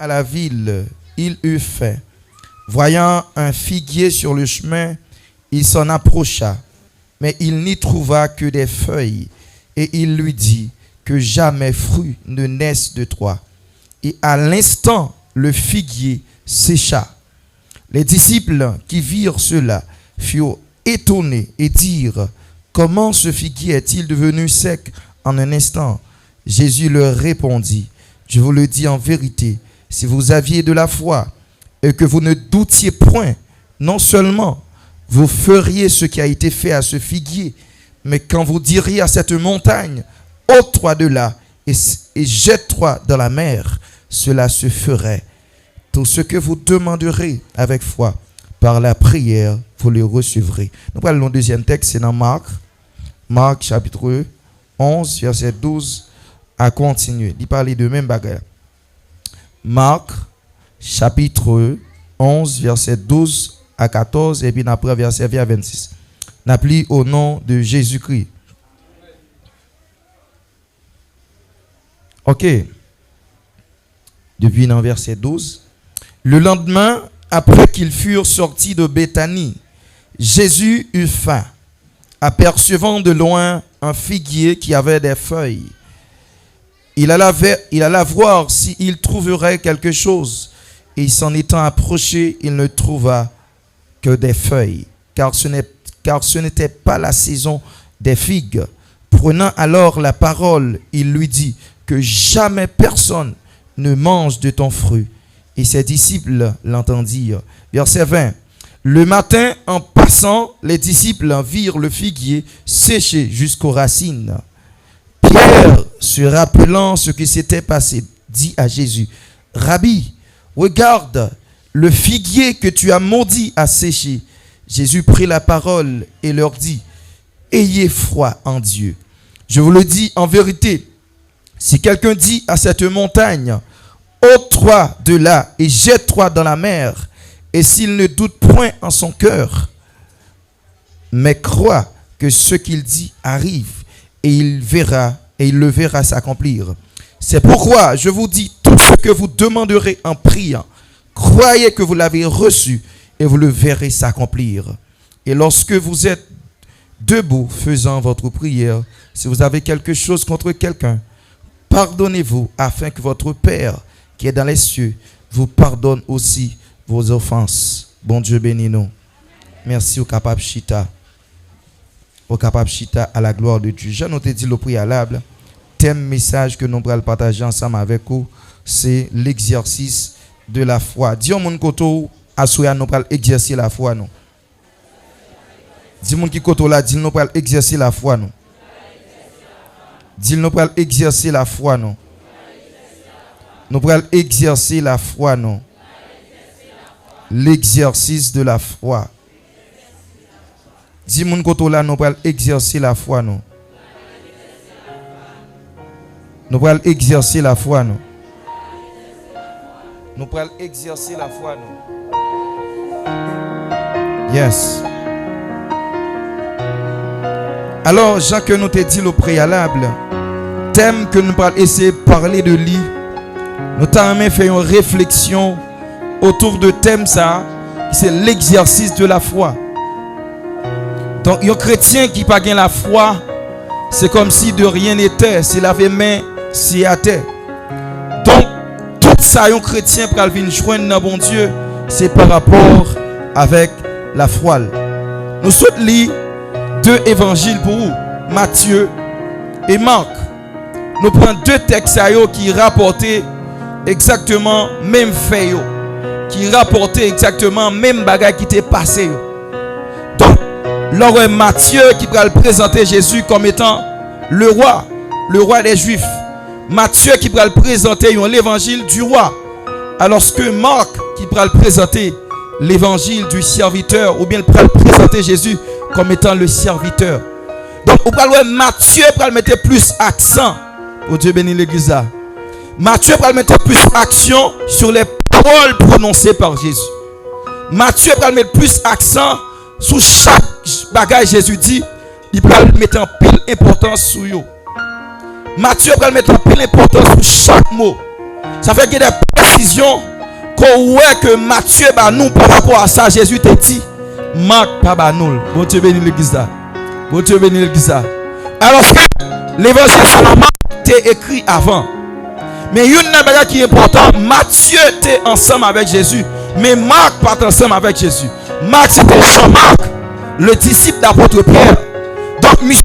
à la ville, il eut faim. Voyant un figuier sur le chemin, il s'en approcha, mais il n'y trouva que des feuilles. Et il lui dit que jamais fruit ne naisse de toi. Et à l'instant, le figuier sécha. Les disciples qui virent cela furent étonnés et dirent: comment ce figuier est-il devenu sec en un instant? Jésus leur répondit: je vous le dis en vérité, si vous aviez de la foi et que vous ne doutiez point, non seulement vous feriez ce qui a été fait à ce figuier, mais quand vous diriez à cette montagne: ôte-toi de là et jette-toi dans la mer, cela se ferait. Tout ce que vous demanderez avec foi par la prière, vous le recevrez. Nous parlons le deuxième texte, c'est dans Marc chapitre 11, verset 12 à continuer. Il parle de même bagarre. Marc chapitre 11, verset 12 à 14 et puis après verset 20 à 26. N'appli au nom de Jésus-Christ. Ok. Depuis dans verset 12. Le lendemain, après qu'ils furent sortis de Béthanie, Jésus eut faim, apercevant de loin un figuier qui avait des feuilles. Il alla voir s'il trouverait quelque chose, et s'en étant approché, il ne trouva que des feuilles, car ce n'était pas la saison des figues. Prenant alors la parole, il lui dit que jamais personne ne mange de ton fruit. Et ses disciples l'entendirent. Verset 20. Le matin, en passant, les disciples virent le figuier séché jusqu'aux racines. Pierre, se rappelant ce qui s'était passé, dit à Jésus: Rabbi, regarde, le figuier que tu as maudit a séché. Jésus prit la parole et leur dit: ayez foi en Dieu. Je vous le dis en vérité, si quelqu'un dit à cette montagne: ôte-toi de là et jette-toi dans la mer, et s'il ne doute point en son cœur, mais croit que ce qu'il dit arrive, et il le verra s'accomplir. C'est pourquoi je vous dis, tout ce que vous demanderez en priant, croyez que vous l'avez reçu, et vous le verrez s'accomplir. Et lorsque vous êtes debout faisant votre prière, si vous avez quelque chose contre quelqu'un, pardonnez-vous, afin que votre Père qui est dans les cieux vous pardonne aussi vos offenses. Bon Dieu bénis nous. Merci au capable Chita. Au capable Chita à la gloire de Dieu. Je nous ai dit le préalable. Thème message que nous allons partager ensemble avec vous, c'est l'exercice de la foi. Dis-moi mon koto assoya nous allons exercer la foi nous. Dis-moi qui koto là, dis nous allons exercer la foi nous. Dis nous allons exercer la foi nous. Nous allons exercer la foi non. L'exercice de la foi. Dis mon koto là, nous allons exercer la foi non. Nous allons exercer la foi non. Nous allons exercer la foi non. Yes. Alors, Jean que nous te dit le préalable, thème que nous allons essayer de parler de lui. Nous avons fait une réflexion autour de thème ça, c'est l'exercice de la foi. Donc, un chrétien qui n'a pas la foi, c'est comme si de rien n'était. S'il avait main, s'il à terre. Donc, tout ça, un chrétien pour venir joindre dans bon Dieu, c'est par rapport avec la foi. Nous souhaitons lire deux évangiles pour vous, Matthieu et Marc. Nous prenons deux textes qui rapportent exactement même fait qui rapportait exactement même bagage qui était passé. Donc là Matthieu qui va présenter Jésus comme étant le roi des Juifs. Matthieu qui va présenter l'évangile du roi, alors que Marc qui va présenter l'évangile du serviteur, ou bien il va présenter Jésus comme étant le serviteur. Donc on va Matthieu va mettre plus accent. Oh Dieu bénit l'église là. Matthieu va mettre plus action sur les paroles prononcées par Jésus. Matthieu va mettre plus accent sur chaque bagage Jésus dit. Il va mettre en pile importance sur eux. Matthieu va mettre en pile importance sur chaque mot. Ça fait qu'il y a des précisions qu'on voit que Matthieu bah nous par rapport à ça. Jésus t'a dit, Marc pas bah nous. Bon Dieu bénit l'église là. Bon Dieu bénit l'église là. Alors que l'évangile selon Marc était écrit avant. Mais il y a une chose qui est importante. Matthieu était ensemble avec Jésus. Mais Marc pas ensemble avec Jésus. Marc c'était Jean-Marc, le disciple d'apôtre Pierre. Donc monsieur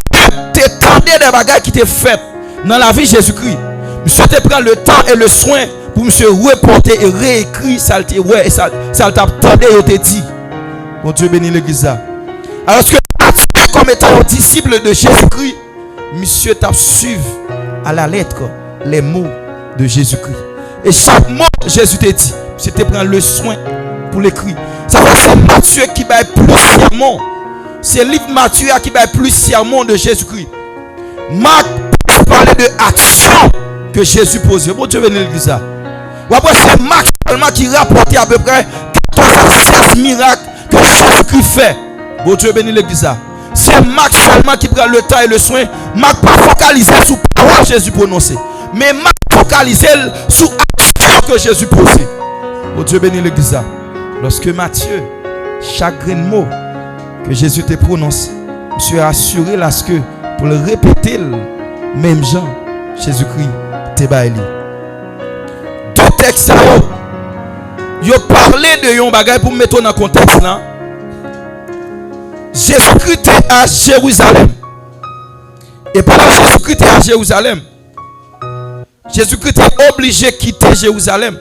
t'étendait des bagages qui étaient faits dans la vie de Jésus-Christ. Monsieur te prend le temps et le soin pour monsieur reporter et réécrire ça ouais et ça t'attendait et te dit. Bon Dieu bénit l'église là. Alors que Matthieu comme étant un disciple de Jésus-Christ, monsieur t'a suivi à la lettre les mots de Jésus-Christ. Et chaque mot Jésus t'a dit, c'était prendre le soin pour l'écrire. Ça fait c'est Matthieu qui va plus sermon. C'est le livre Matthieu qui va plus sermon de Jésus-Christ. Marc parlait de action que Jésus posait. Bon Dieu bénit l'église là. Après c'est Marc seulement qui rapportait à peu près 14 à 16 miracles que Jésus-Christ fait. Bon Dieu bénit l'église là. C'est Marc seulement qui prend le temps et le soin. Marc pas focalisé sur parole que Jésus prononçait. Mais Marc focalisé sur action que Jésus posait. Bon Dieu bénit l'église là. Lorsque Matthieu, chaque grain de mot que Jésus te prononce, monsieur assuré là ce que pour le répéter, même Jean, Jésus-Christ, te baili. Deux textes, yo parlé de yon bagay pour mettre dans le contexte là. Jésus-Christ était à Jérusalem. Et pendant que Jésus-Christ était à Jérusalem, Jésus-Christ était obligé de quitter Jérusalem.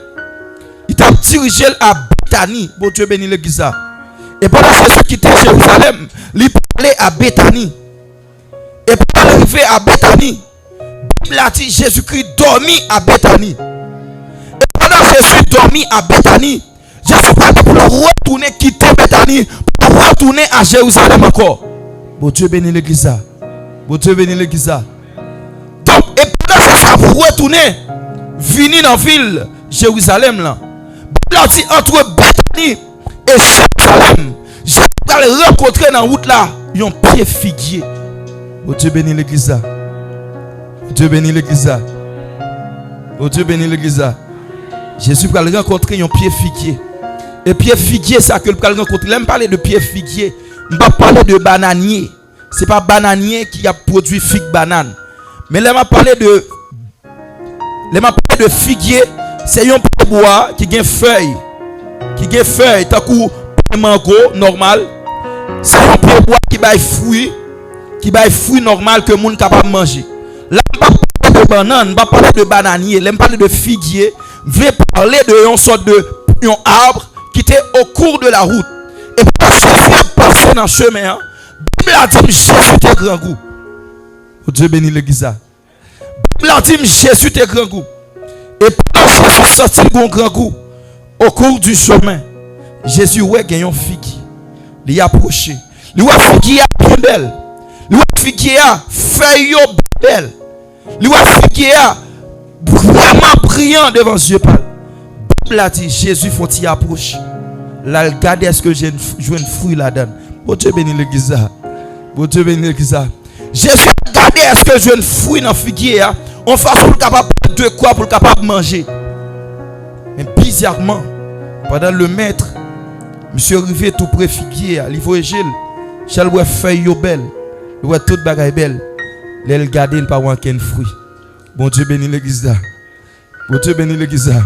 Il t'a dirigé à Bethanie. Bon Dieu bénit l'église. Et pendant que Jésus quittait Jérusalem, il parlait à Bethanie. Et pour arriver à Bethanie, il a dit Jésus-Christ dormit à Bethanie. Et pendant que Jésus dormit à Bethanie, Jésus pour retourner, quitter Bethanie, pour retourner à Jérusalem encore. Bon Dieu bénit l'église. Bon Dieu bénit l'église. Donc, et pendant que ça pour retourner, venir dans la ville Jérusalem là. Il a dit entre Bethanie et Jérusalem, je vais rencontrer dans la route là, un pied figuier. Oh Dieu bénit l'église. Oh Dieu bénit l'église. Oh Dieu bénit l'église. Jésus va rencontrer un pied figuier. Et pied figuier, ça que le va rencontrer. Là, je parle de pied figuier. Je ne vais pas parler de bananier. Ce n'est pas bananier qui a produit figue banane. Mais là, je vais parler de figuier. C'est un pied bois qui a feuille. Qui a feuille. Tant que mango normal. C'est un pied bois qui a fruit. Qui a fruit normal que le monde est capable de manger. Là, je ne vais pas parler de banane. Je ne vais pas parler de bananier. Là, je vais parler de figuier. Je vais parler de une sorte de arbre qui était au cours de la route. Et quand Jésus est passé dans le chemin, la Bible a dit Jésus était grand goût. Oh Dieu bénit l'église. La Bible a dit Jésus était grand goût. Et quand Jésus sortit le grand goût, au cours du chemin, Jésus ouais gagné un figuier. Il a approché. Il a figuier bien belle. Il a figuier feuille belle. Il a figuier vraiment brillant devant Dieu. La Bible a dit Jésus faut-il approcher. Là, regardez est-ce que j'ai un fruit là-dedans. Bon Dieu bénit l'église. Bon Dieu bénit l'église. Jésus regardez est-ce que j'ai un fruit dans le figuier. En façon capable de quoi pour capable de manger. Mais bizarrement, pendant le maître, monsieur arrivé tout près figuier, il faut gel, chal ouais feuille belle, il voit toute bagaille belle. Là il garder il pas aucun fruit. Bon Dieu bénit l'église là. Bon Dieu bénit l'église là.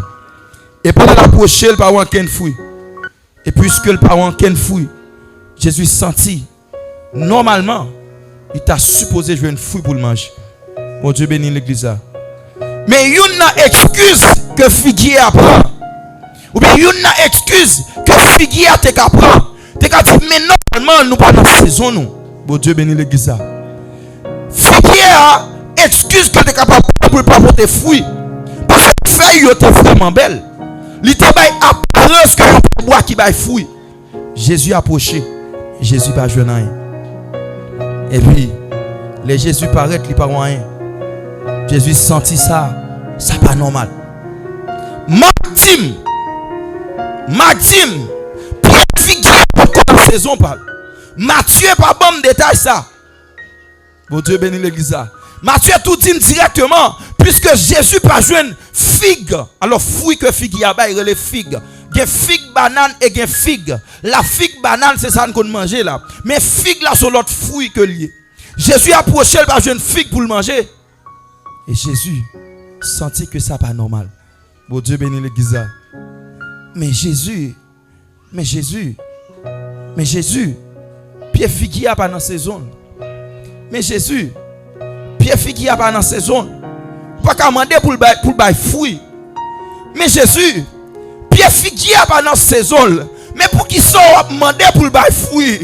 Et pendant l'approcher, il pas aucun fruit. Et puisque il pas aucun fruit, Jésus sentit normalement, il t'a supposé jouer un fruit pour le manger. Bon Dieu bénit l'église là. Mais il y a une excuse que figuier apprend. Ou bien il y a une excuse que figuier te apprend. Te ka dit mais normalement nous pas dans la saison nous. Bon Dieu bénit l'église là. Figuier a excuse que tu es capable pour pas porter fruit. Parce que feuille est vraiment belle. Il te bail apparence que un bois qui bail fruit. Jésus approché. Jésus pas joué rien. Et puis les Jésus paraît il pas rien. Jésus sentit ça, ça pas normal. Maxime, figuier pour la saison parle. Matthieu pas bon détail ça. Bon Dieu bénit l'église. Matthieu tout dit directement, Puisque Jésus pas joindre figue. Alors fruit que figue y a ba, il les figue. Gen figue banane et gen figue. La figue banane c'est ça qu'on mange là. Mais figue là c'est l'autre fruit que lié. Jésus approché le pas joindre figue pour le manger. Et Jésus sentit que ça pas normal. Bon Dieu bénit l'église. Mais Jésus, pied figuier a pas dans saison. Mais Jésus, pied figuier a pas dans saison. Pas qu'à demander pour le fruit. Mais Jésus, pied figuier a pas dans saison. Mais pour qui sont demander pour le fruit.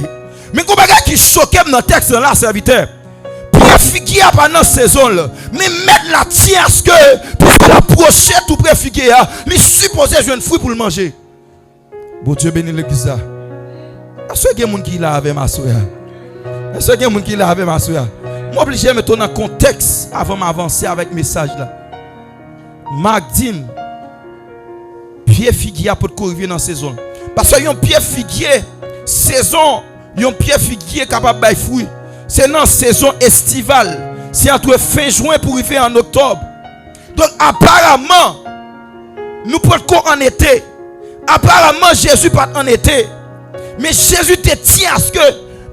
Mais qu'on bagage qui choque dans le texte là serviteur. Pied figuier a pas dans saison. Mais mettre la tien à ce que puisque la prochaine tout près figuier a, il supposé jouer un fruit pour le manger. Bon Dieu bénit l'église. Est-ce qu'il y a des gens qui l'a avec ma soeur? Est-ce qu'il y a des gens qui l'a avec ma soeur? Moi, obligé de mettre dans le contexte avant d'avancer avec le message là. Magdim, pied figuier pour courir dans la saison. Parce que un pied figuier, saison, un pied figuier capable de fruit. C'est dans la saison estivale. C'est entre fin juin pour arriver en octobre. Donc, apparemment, nous pouvons en été. Apparemment, Jésus pas en été. Mais Jésus te tient à ce que,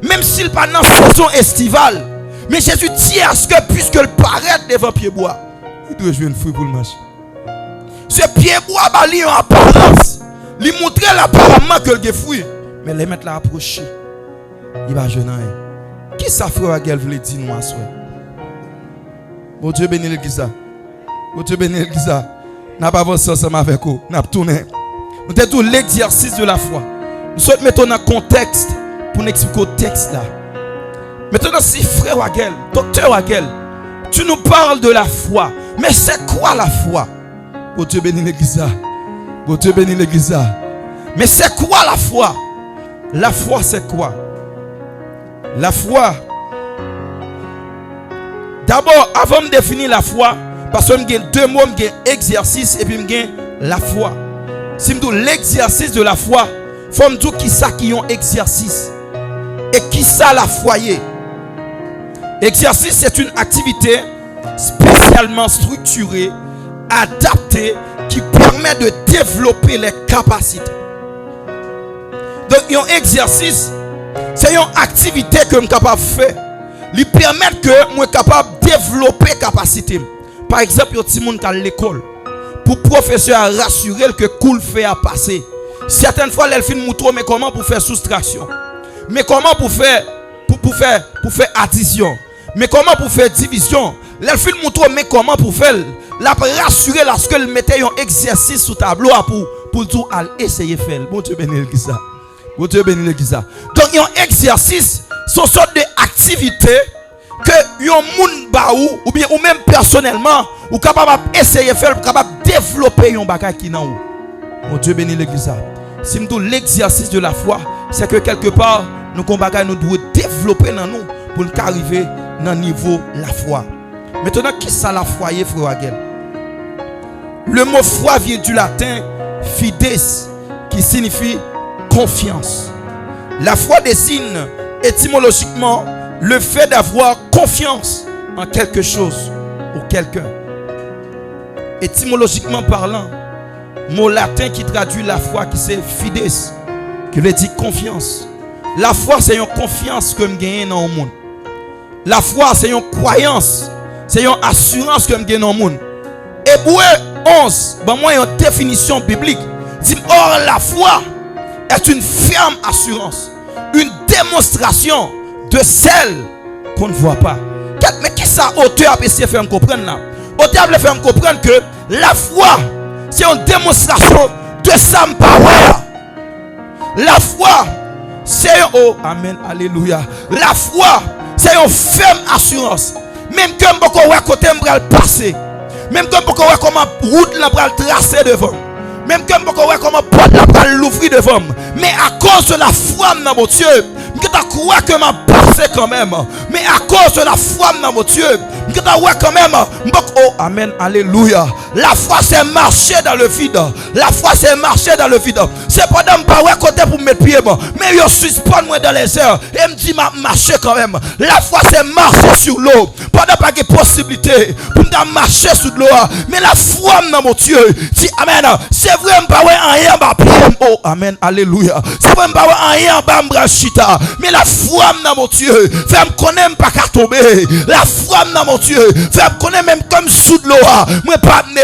même s'il pas dans la saison estivale, mais Jésus tient à ce que, puisque le paraît devant pied bois, il doit jouer une fruit pour le manger. Ce pied bois, il a une apparence. Il montre apparemment que le fruit. Mais les mettre là approcher, il va jeûner. Qui ça frère Aguel voulait dire nous à soi? Bon Dieu bénit l'église. Bon Dieu bénit l'église. N'a pas avancé ensemble avec vous. N'a pas tourné. Nous avons tout l'exercice de la foi. Nous sommes mettons dans le contexte pour nous expliquer le texte là. Maintenant, si frère Wagel, docteur Wagel, tu nous parles de la foi. Mais c'est quoi la foi? Oh Dieu bénit l'église. Oh Dieu bénit l'église. Mais c'est quoi la foi? La foi c'est quoi? La foi. D'abord, avant de définir la foi, parce que j'ai deux mots, j'ai exercice et puis j'ai la foi. Si je dis l'exercice de la foi, il faut me dire qui ça qui est un exercice. Et qui ça la foyer. Exercice, c'est une activité spécialement structurée, adaptée, qui permet de développer les capacités. Donc, un exercice, c'est une activité que je suis capable de faire. Il permet que je sois capable de développer les capacités. Par exemple, il y a des gens qui à l'école. Pour le professeur rassurer que cool fait à passer. Certaines fois, elle fait moutro, mais comment pour faire soustraction? Mais comment pour faire addition? Mais comment pour faire division? Elle fait moutro, mais comment pour faire la rassurer lorsqu'elle mettait un exercice sur tableau pour tout essayer de faire. Bon Dieu bénit l'église. Bon Dieu bénit l'église. Donc, un exercice, c'est une sorte d'activité que yon moun ba ou bien ou même personnellement ou capable essayer faire capable développer yon bagage qui nan ou. Mon Dieu bénit l'église. Si nous l'exercice de la foi, c'est que quelque part nous nous devons développer dans nous pour nous arriver dans le niveau de la foi. Maintenant, qui ça la foi, frère Aguel? Le mot foi vient du latin fides qui signifie confiance. La foi désigne étymologiquement le fait d'avoir confiance en quelque chose ou quelqu'un. Étymologiquement parlant, mot latin qui traduit la foi qui c'est fides, qui veut dire confiance. La foi c'est une confiance que je gagne dans le monde. La foi c'est une croyance, c'est une assurance que je gagne dans le monde. Hébreu 11, ben moi une définition biblique dit or la foi est une ferme assurance, une démonstration de celle qu'on ne voit pas. Mais qui ça auteur a essayé de faire me comprendre là? Auteur a fait me comprendre que la foi c'est une démonstration de sa parole. La foi c'est oh amen alléluia. La foi c'est une ferme assurance. Même que beaucoup ouais côté m'bral passer. Même que beaucoup ouais comment route la bral tracer devant. Même que beaucoup ouais comment porte la bral l'ouvrir devant. Mais à cause de la foi dans mon Dieu, je crois que m'a passé quand même. Mais à cause de la foi dans mon Dieu, quand même. Oh, amen, alléluia. La foi c'est marcher dans le vide. La foi c'est marcher dans le vide. C'est pas dans pas côté pour mettre pied, mais je suspends moi dans les airs et me dit marcher quand même. La foi c'est marcher sur l'eau. Pas de possibilité pour marcher sur l'eau. Mais la foi dans mon Dieu, dit amen. C'est vraiment pas rien bas pied. Oh, amen, alléluia. C'est vraiment pas rien bas branchita. Mais la foi dans mon Dieu, fait me connaître pas qu'à tomber. La foi dans mon Dieu, fait me connaître même comme sous de l'eau. Moi pas né.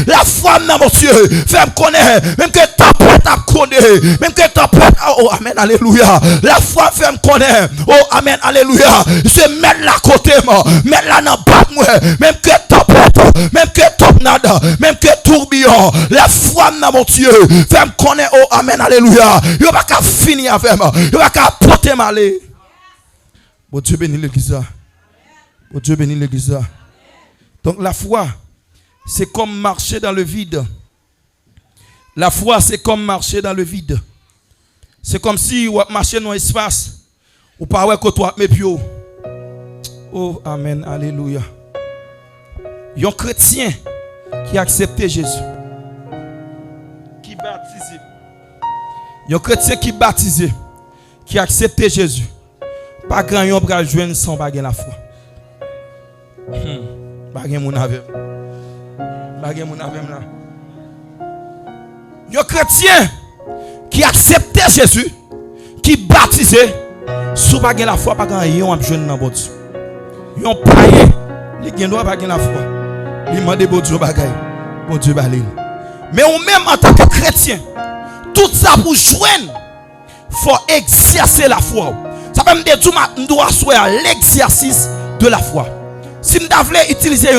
La foi dans mon Dieu, fait me connaître même que tempête à connaître, même que tempête. Oh, amen, alléluia. La foi fait me connaître. Oh, amen, alléluia. Je mettre là côté moi, mettre là dans bas moi, même que tempête, même que tornade, même que tourbillon. La foi dans mon Dieu, fait me connaître. Oh, amen, alléluia. Yo pas qu'à finir avec moi. Yo pas qu'à porter malé. Bon Dieu bénit l'église. Bon Dieu bénit l'église. Donc la foi, c'est comme marcher dans le vide. La foi, c'est comme marcher dans le vide. C'est comme si vous marchez dans l'espace. Ou pas ouais que toi mes pieds. Oh, amen, alléluia. Un chrétien qui a accepté Jésus, qui baptisé. Un chrétien qui baptisé, qui a accepté Jésus. Pas grand yon pral joindre sans baguer la foi. Baguer mon avec. Baguer mon avec là. Un chrétien qui a accepté Jésus, qui baptisé, sous baguer la foi, pas grand yon a joindre dans bon Dieu. Yon païen, les gen doit baguer la foi. Il m'a dit bon Dieu bagay. Bon Dieu balil. Mais ou même en tant que chrétien, tout ça pour joindre, faut exercer la foi. Ça veut me dire que nous doit faire l'exercice de la foi. Si nous devons utiliser